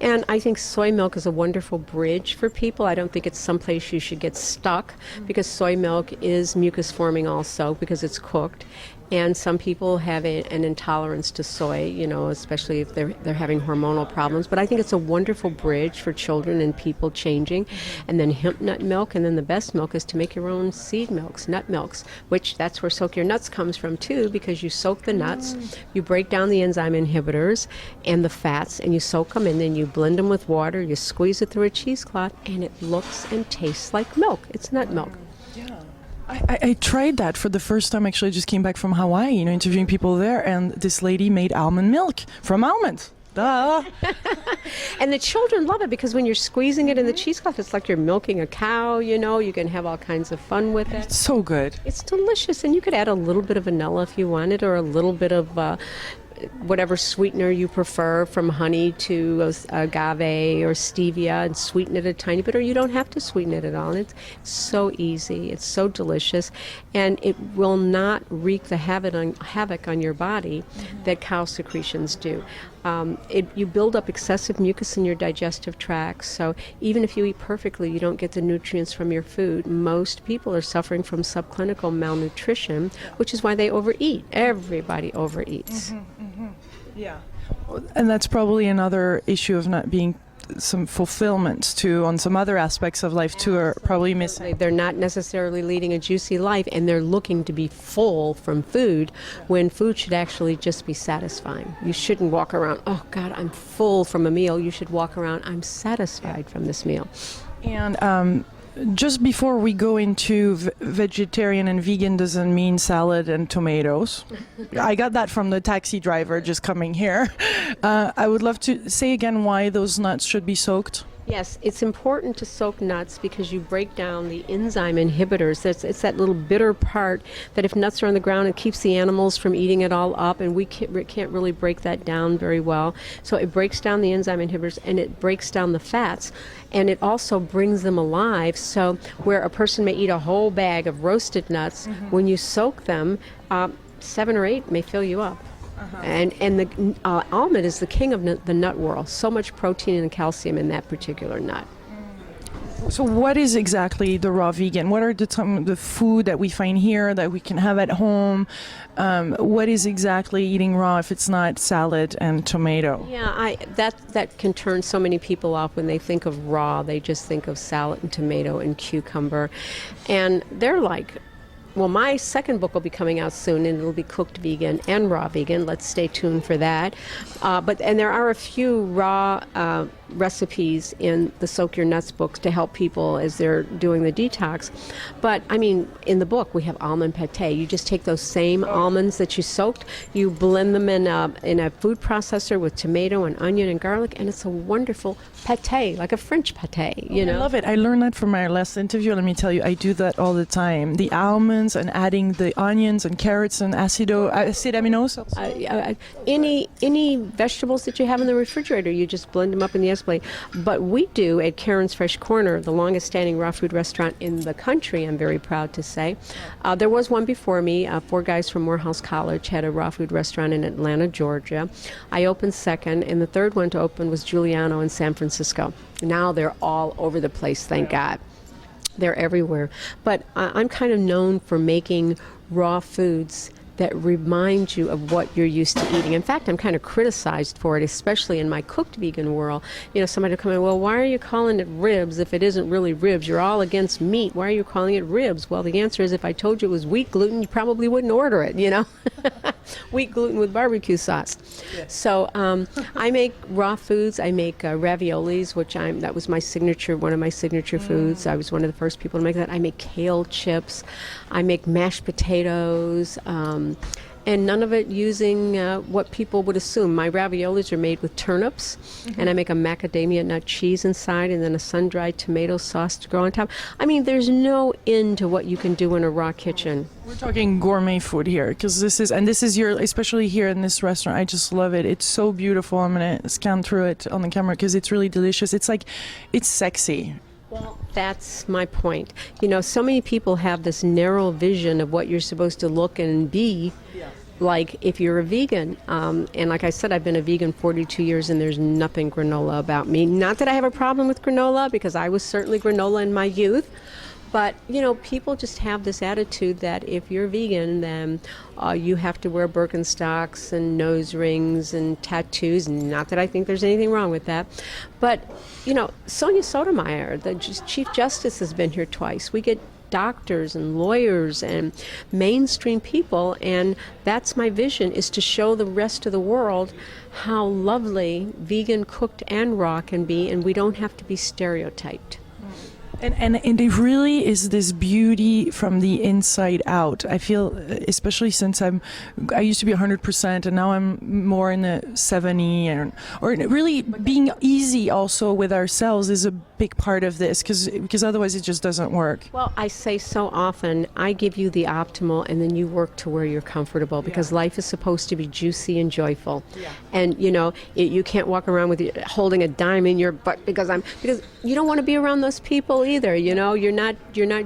And I think soy milk is a wonderful bridge for people. I don't think it's someplace you should get stuck, because soy milk is mucus forming also because it's cooked. And some people have an intolerance to soy, especially if they're having hormonal problems. But I think it's a wonderful bridge for children and people changing. And then hemp nut milk, and then the best milk is to make your own seed milks, nut milks, which that's where Soak Your Nuts comes from too, because you soak the nuts, you break down the enzyme inhibitors and the fats, and you soak them, and then you blend them with water, you squeeze it through a cheesecloth, and it looks and tastes like milk. It's nut milk. I tried that for the first time. Actually, I just came back from Hawaii, interviewing people there, and this lady made almond milk from almonds. Duh. And the children love it, because when you're squeezing it in the cheesecloth, it's like you're milking a cow, you can have all kinds of fun with it. It's so good. It's delicious, and you could add a little bit of vanilla if you wanted, or a little bit of whatever sweetener you prefer, from honey to agave or stevia, and sweeten it a tiny bit, or you don't have to sweeten it at all. It's so easy, it's so delicious, and it will not wreak the havoc on your body that cow secretions do. You build up excessive mucus in your digestive tract, so even if you eat perfectly, you don't get the nutrients from your food. Most people are suffering from subclinical malnutrition, which is why they overeat. Everybody overeats. Yeah. And that's probably another issue of not being some fulfillment too on some other aspects of life too are probably missing. They're not necessarily leading a juicy life, and they're looking to be full from food when food should actually just be satisfying. You shouldn't walk around, oh God, I'm full from a meal. You should walk around, I'm satisfied from this meal. And just before we go into vegetarian and vegan doesn't mean salad and tomatoes. I got that from the taxi driver just coming here. I would love to say again why those nuts should be soaked. Yes, it's important to soak nuts because you break down the enzyme inhibitors. It's that little bitter part that if nuts are on the ground, it keeps the animals from eating it all up, and we can't really break that down very well. So it breaks down the enzyme inhibitors, and it breaks down the fats, and it also brings them alive. So where a person may eat a whole bag of roasted nuts, when you soak them, 7 or 8 may fill you up. And the almond is the king of the nut world. So much protein and calcium in that particular nut. So what is exactly the raw vegan? What are the food that we find here that we can have at home? What is exactly eating raw if it's not salad and tomato? Yeah, that can turn so many people off when they think of raw. They just think of salad and tomato and cucumber. And they're like, well, my second book will be coming out soon, and it'll be cooked vegan and raw vegan. Let's stay tuned for that. And there are a few raw recipes in the Soak Your Nuts book to help people as they're doing the detox. But, I mean, in the book, we have almond pate. You just take those same almonds that you soaked, you blend them in a food processor with tomato and onion and garlic, and it's a wonderful pate, like a French pate, I love it. I learned that from my last interview. Let me tell you, I do that all the time. The almonds and adding the onions and carrots and acido-aminos. Any vegetables that you have in the refrigerator, you just blend them up in the esplate. But we do at Karyn's Fresh Corner, the longest standing raw food restaurant in the country, I'm very proud to say. There was one before me. 4 guys from Morehouse College had a raw food restaurant in Atlanta, Georgia. I opened second, and the third one to open was Giuliano in San Francisco. Now they're all over the place, thank God. They're everywhere. But I'm kind of known for making raw foods that remind you of what you're used to eating. In fact, I'm kind of criticized for it, especially in my cooked vegan world. Somebody will come in, well, why are you calling it ribs if it isn't really ribs? You're all against meat. Why are you calling it ribs? Well, the answer is if I told you it was wheat gluten, you probably wouldn't order it, Wheat gluten with barbecue sauce. Yeah. So I make raw foods. I make raviolis, that was my signature, one of my signature foods. I was one of the first people to make that. I make kale chips. I make mashed potatoes. And none of it using what people would assume. My raviolis are made with turnips, and I make a macadamia nut cheese inside, and then a sun-dried tomato sauce to go on top. I mean, there's no end to what you can do in a raw kitchen. We're talking gourmet food here, because this is especially here in this restaurant, I just love it. It's so beautiful. I'm going to scan through it on the camera because it's really delicious. It's sexy. Well, that's my point. So many people have this narrow vision of what you're supposed to look and be. Yeah. like if you're a vegan, and like I said, I've been a vegan 42 years and there's nothing granola about me. Not that I have a problem with granola, because I was certainly granola in my youth. But, you know, people just have this attitude that if you're vegan, then you have to wear Birkenstocks and nose rings and tattoos. Not that I think there's anything wrong with that. But, you know, Sonia Sotomayor, the Chief Justice, has been here twice. We get doctors and lawyers and mainstream people, and that's my vision, is to show the rest of the world how lovely vegan cooked and raw can be, and we don't have to be stereotyped. And it really is this beauty from the inside out. I feel, especially since I used to be 100% and now I'm more in the 70, or really being easy also with ourselves is a big part of this, because otherwise it just doesn't work. Well, I say so often, I give you the optimal and then you work to where you're comfortable, because life is supposed to be juicy and joyful. Yeah. And you know, you can't walk around with holding a dime in your butt because you don't want to be around those people either. You know, you're not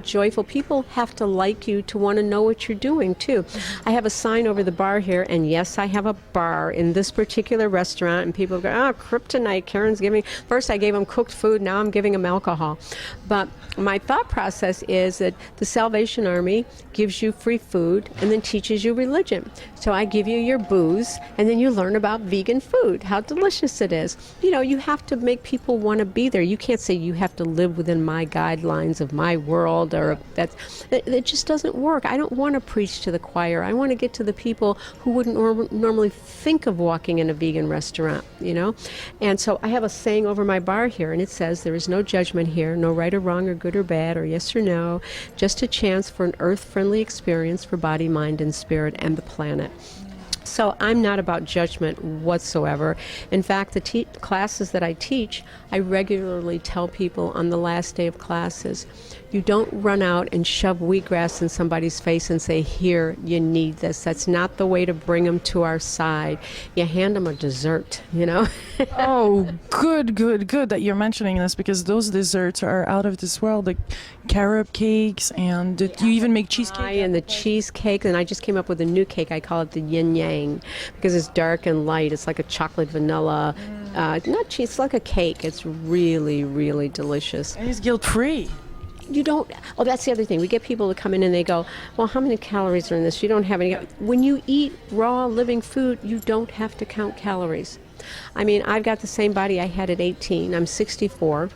joyful. People have to like you to want to know what you're doing too. I have a sign over the bar here, and yes, I have a bar in this particular restaurant, and people go, "Oh, kryptonite, Karyn's giving." First I gave them cooked food, now I'm giving them alcohol. But my thought process is that the Salvation Army gives you free food and then teaches you religion. So I give you your booze, and then you learn about vegan food, how delicious it is. You know, you have to make people want to be there. You can't say you have to live within my guidelines of my world, or it just doesn't work. I don't want to preach to the choir. I want to get to the people who wouldn't normally think of walking in a vegan restaurant, you know. And so I have a saying over my bar here, and it says, "There is no judgment here, no right or wrong or good or bad or yes or no, just a chance for an earth-friendly experience for body, mind, and spirit and the planet." So I'm not about judgment whatsoever. In fact, the classes that I teach, I regularly tell people on the last day of classes, you don't run out and shove wheatgrass in somebody's face and say, "Here, you need this." That's not the way to bring them to our side. You hand them a dessert, you know? Oh, good that you're mentioning this, because those desserts are out of this world. The carob cakes, and you even make cheesecake. And the cheesecake, and I just came up with a new cake. I call it the yin yang, because it's dark and light. It's like a chocolate vanilla, not cheese, it's like a cake. It's really, really delicious. And it's guilt-free. You don't, oh, that's the other thing. We get people to come in and they go, "Well, how many calories are in this?" You don't have any. When you eat raw, living food, you don't have to count calories. I mean, I've got the same body I had at 18. I'm 64.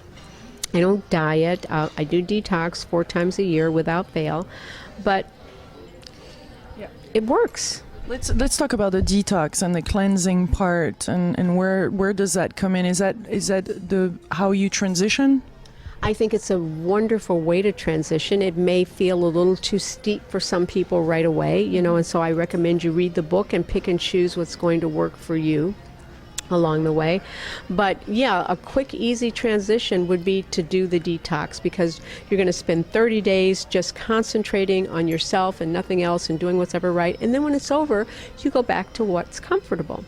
I don't diet. I do detox 4 times a year without fail, but it works. Let's talk about the detox and the cleansing part, and where does that come in? Is that the how you transition? I think it's a wonderful way to transition. It may feel a little too steep for some people right away, you know, and so I recommend you read the book and pick and choose what's going to work for you along the way. But yeah, a quick, easy transition would be to do the detox, because you're going to spend 30 days just concentrating on yourself and nothing else and doing what's ever right. And then when it's over, you go back to what's comfortable.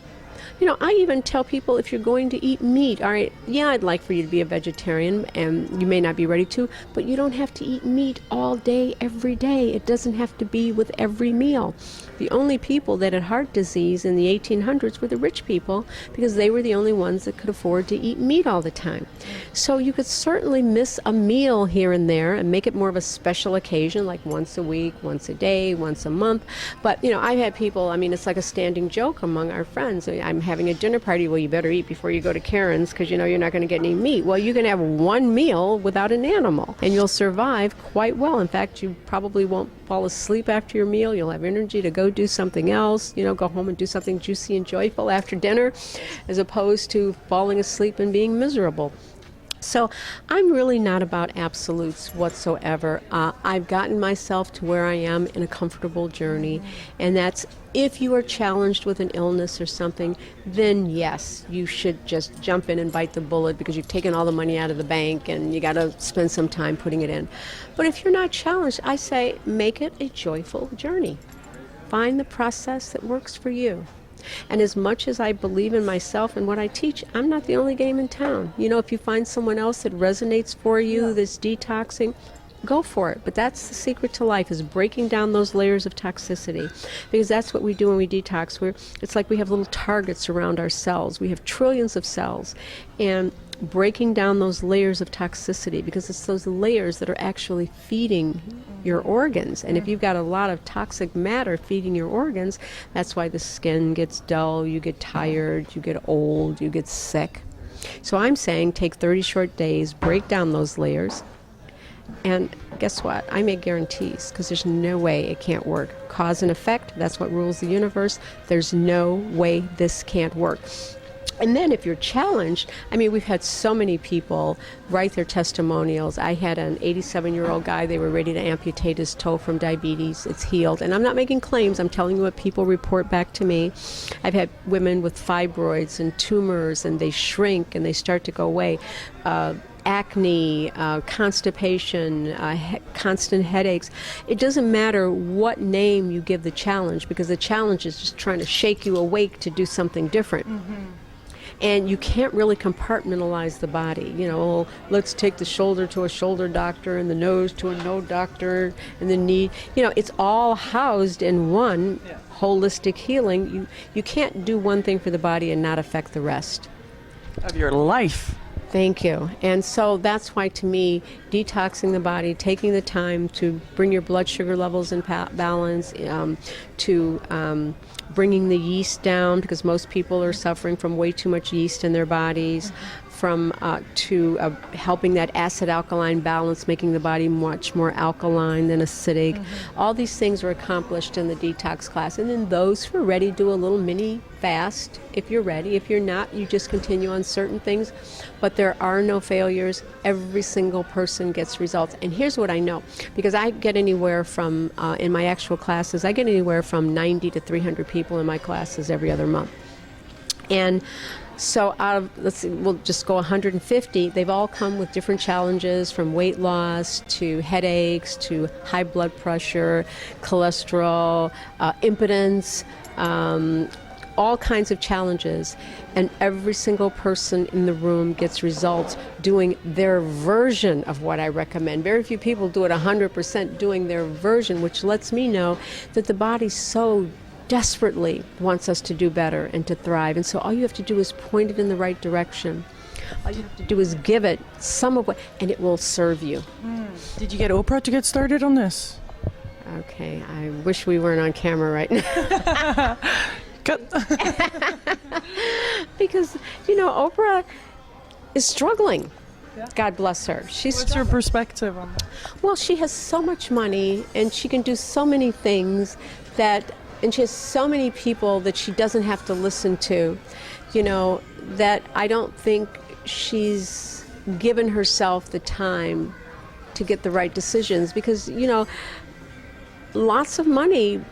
You know, I even tell people, if you're going to eat meat, all right, yeah, I'd like for you to be a vegetarian, and you may not be ready to, but you don't have to eat meat all day, every day. It doesn't have to be with every meal. The only people that had heart disease in the 1800s were the rich people, because they were the only ones that could afford to eat meat all the time. So you could certainly miss a meal here and there and make it more of a special occasion, like once a week, once a day, once a month. But, you know, I've had people, I mean, it's like a standing joke among our friends. I'm having a dinner party. Well, you better eat before you go to Karyn's, because you know you're not going to get any meat. Well, you can have one meal without an animal, and you'll survive quite well. In fact, you probably won't fall asleep after your meal. You'll have energy to go do something else, you know, go home and do something juicy and joyful after dinner, as opposed to falling asleep and being miserable. So I'm really not about absolutes whatsoever. I've gotten myself to where I am in a comfortable journey, and that's, if you are challenged with an illness or something, then yes, you should just jump in and bite the bullet, because you've taken all the money out of the bank and you got to spend some time putting it in. But if you're not challenged, I say make it a joyful journey. Find the process that works for you. And as much as I believe in myself and what I teach, I'm not the only game in town. You know, if you find someone else that resonates for you, that's detoxing, go for it. But that's the secret to life, is breaking down those layers of toxicity. Because that's what we do when we detox. It's like we have little targets around our cells. We have trillions of cells. And breaking down those layers of toxicity, because it's those layers that are actually feeding your organs. And if you've got a lot of toxic matter feeding your organs, that's why the skin gets dull, you get tired, you get old, you get sick. So I'm saying take 30 short days, break down those layers, and guess what? I make guarantees, because there's no way it can't work. Cause and effect, that's what rules the universe. There's no way this can't work. And then if you're challenged, I mean, we've had so many people write their testimonials. I had an 87-year-old guy, they were ready to amputate his toe from diabetes. It's healed. And I'm not making claims, I'm telling you what people report back to me. I've had women with fibroids and tumors, and they shrink and they start to go away. Acne, constipation, constant headaches. It doesn't matter what name you give the challenge, because the challenge is just trying to shake you awake to do something different. And you can't really compartmentalize the body. You know, let's take the shoulder to a shoulder doctor and the nose to a nose doctor and the knee. You know, it's all housed in one holistic healing. You can't do one thing for the body and not affect the rest Of your life. Thank you. And so that's why, to me, detoxing the body, taking the time to bring your blood sugar levels in balance, to bringing the yeast down, because most people are suffering from way too much yeast in their bodies, to helping that acid-alkaline balance, making the body much more alkaline than acidic. All these things are accomplished in the detox class. And then those who are ready do a little mini fast if you're ready. If you're not, you just continue on certain things. But there are no failures. Every single person gets results. And here's what I know, because I get anywhere from, in my actual classes, I get anywhere from 90 to 300 people in my classes every other month. And so out of, let's see, we'll just go 150, they've all come with different challenges, from weight loss to headaches to high blood pressure, cholesterol, impotence, all kinds of challenges. And every single person in the room gets results doing their version of what I recommend. Very few people do it 100% doing their version, which lets me know that the body's so desperately wants us to do better and to thrive. And so all you have to do is point it in the right direction. All you have to do is give it some of what, and it will serve you. Did you get Oprah to get started on this? Okay, I wish we weren't on camera right now. Because, you know, Oprah is struggling. Yeah. God bless her. What's your perspective on that? Well, she has so much money, and she can do so many things and she has so many people that she doesn't have to listen to, you know, that I don't think she's given herself the time to get the right decisions, because, you know, lots of money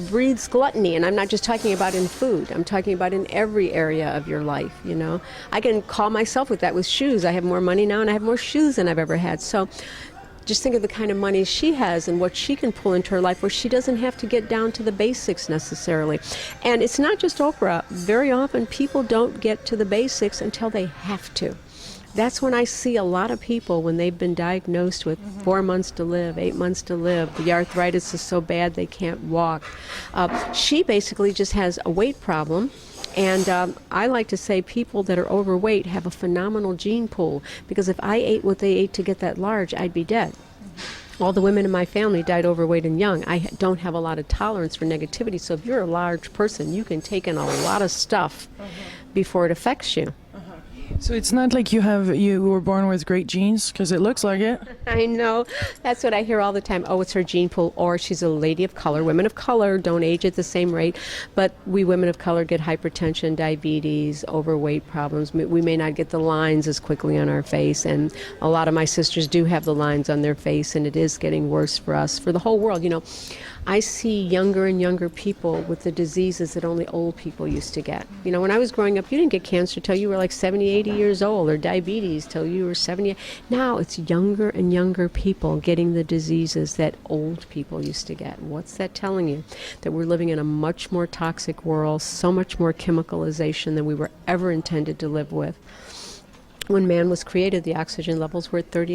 breeds gluttony. And I'm not just talking about in food. I'm talking about in every area of your life, you know. I can call myself with that with shoes. I have more money now, and I have more shoes than I've ever had. So just think of the kind of money she has and what she can pull into her life, where she doesn't have to get down to the basics necessarily. And it's not just Oprah. Very often people don't get to the basics until they have to. That's when I see a lot of people, when they've been diagnosed with 4 months to live, 8 months to live, the arthritis is so bad they can't walk. She basically just has a weight problem. And I like to say people that are overweight have a phenomenal gene pool, because if I ate what they ate to get that large, I'd be dead. All the women in my family died overweight and young. I don't have a lot of tolerance for negativity, so if you're a large person, you can take in a lot of stuff before it affects you. So it's not like you were born with great genes, because it looks like it. I know. That's what I hear all the time. Oh, it's her gene pool, or she's a lady of color. Women of color don't age at the same rate, but we women of color get hypertension, diabetes, overweight problems. We may not get the lines as quickly on our face, and a lot of my sisters do have the lines on their face, and it is getting worse for us, for the whole world. You know, I see younger and younger people with the diseases that only old people used to get. You know, when I was growing up, you didn't get cancer till you were like 70, 80 years old, or diabetes till you were 70. Now it's younger and younger people getting the diseases that old people used to get. What's that telling you? That we're living in a much more toxic world, so much more chemicalization than we were ever intended to live with. When man was created, the oxygen levels were at 30